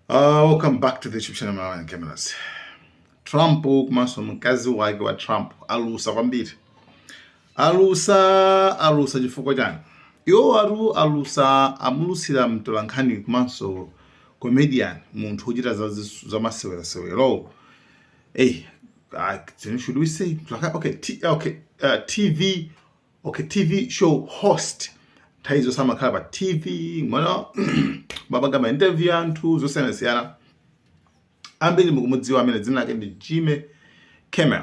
Welcome back to the YouTube channel Melania Cameras. Trump komaso Mkazi wake wa Trump alusa kwambiri. Alusa chifukwa chani. Iwo alusa amulusira mtolankhani komanso comedian munthu uchita za masewero. Should we say TV show host. Taizo sama kala TV, mwana babanga ma interview anthu zosiyana. Ambiri mukumudziwa amene dzina lake ndi Jimmy Kimmel.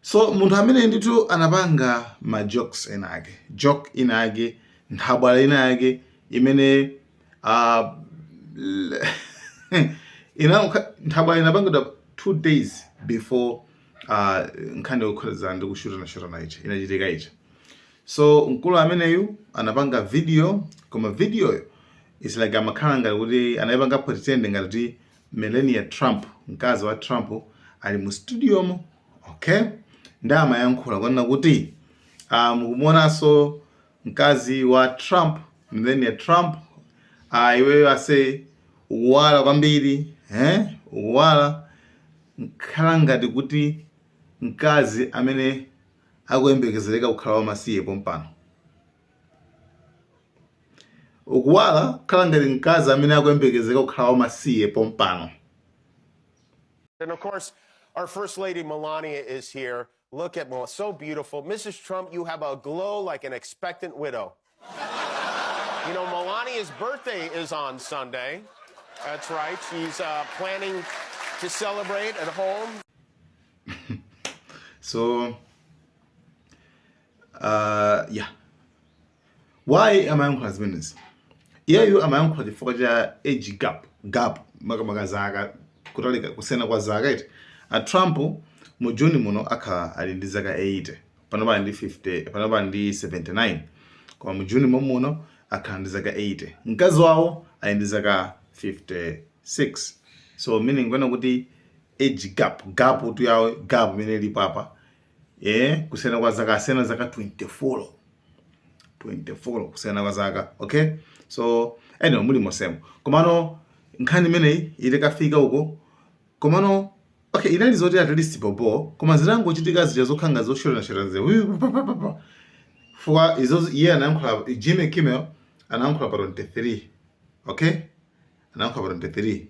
So munthu amene nditu anapanga ma jokes enake. Joke inake, nthabwala inake imene nthabwala inapangidwa 2 days before nkhani yokhoza ndi kushutana ichi inachitika ichi. So mkulu ameneyu anapanga video, koma video is like amakhala ngati kuti anayipanga pretend ngati Melania Trump, mkazi wa Trump, ali mu studio mo, okay? Ndama yankhula kwana kuti mukumuonanso mkazi wa Trump, Melania Trump, iweyo ase ukuwala kwambiri, ukuwala nkhala ngati kuti mkazi amene akuyembekezereka kukhala wamasiye pompano. Ukuwala khala ngati mkazi amene akuyembekezereka kukhala wamasiye pompano. And of course, our First Lady Melania is here. Look at Melania, so beautiful. Mrs. Trump, you have a glow like an expectant widow. You know, Melania's birthday is on Sunday. That's right. She's planning to celebrate at home. So, yeah. Why am I on husbands? Here you am I on the for age gap makamagazaga kutalika kusena kwa zaga Trump mu June muno aka alindizaga 80 panoba ndi 50 panoba ndi 79 kwa mu June muno aka alindizaga 80 mkazi wawo alindizaga 56. So meaning kwena kuti age gap utu yawo gap mene lipo apa kusena kwa zaka asena zaka 24 kusena kwa zaka, okay? So anyway muli mosemo komano nkhani mene ilikafika uko komano okay inali zoti at least bobo koma zilango chitika zija zokhanga zoshorana fuwa izo anayankhula Jimmy Kimmel anayankhula pa 23, okay? Anayankhula pa 23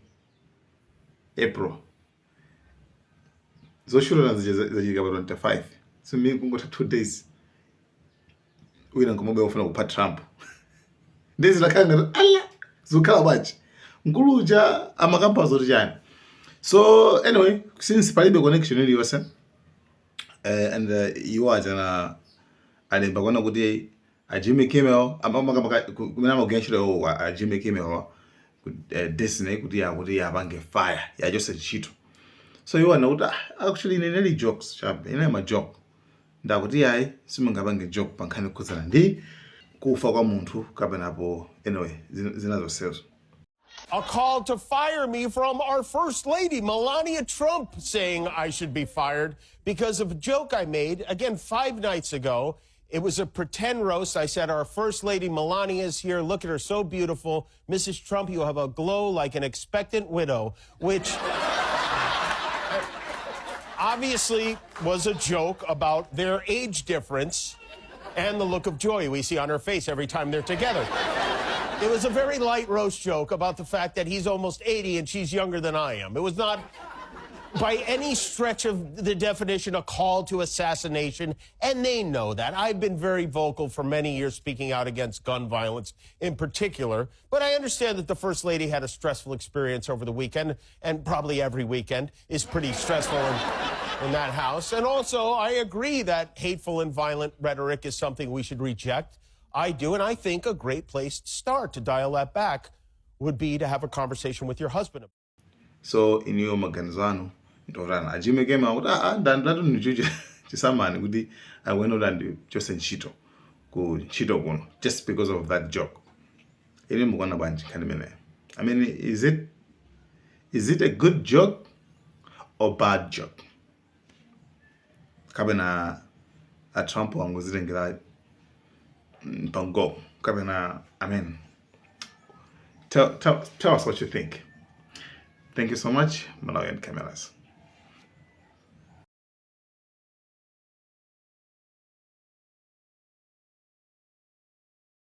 April zoshorana zija pa 25. So me kungota 2 days wina ngomobe ufuna kupha Trump ndezi lakanga ala zukhala bachi nkuluja amakampa zoti chani. So anyway, since palibe connection iliyonse and you are jana alemba kona kuti Jimmy Kimmel kumena magenshiro Jimmy Kimmel Disney kuti yapange fire ya Jose Ntchito. So you are not actually ineneli jokes chap ina ma joke ndakuti yayi simungapange joke pankhani kukhuzana ndi kufa kwa munthu kapenapo anyway zinazo sales. A call to fire me from our First Lady, Melania Trump, saying I should be fired because of a joke I made, again, 5 nights ago. It was a pretend roast. I said, our First Lady Melania is here. Look at her, so beautiful. Mrs. Trump, you have a glow like an expectant widow, which obviously was a joke about their age difference and the look of joy we see on her face every time they're together. It was a very light roast joke about the fact that he's almost 80 and she's younger than I am. It was not, by any stretch of the definition, a call to assassination, and they know that. I've been very vocal for many years speaking out against gun violence in particular, but I understand that the First Lady had a stressful experience over the weekend, and probably every weekend is pretty stressful in that house. And also, I agree that hateful and violent rhetoric is something we should reject. I do, and I think a great place to start to dial that back would be to have a conversation with your husband. So in your maganzano, ndorana Jimmy Kimmel ndandatu nijuju chisamani kuti I went on and just Ntchito ku Ntchito kuno just because of that joke. Ili mukwana banji kanimene. I mean, is it a good joke or bad joke? Kabena a Trump wanguzilengela Pango. I mean, tell us what you think. Thank you so much, Malawian cameras.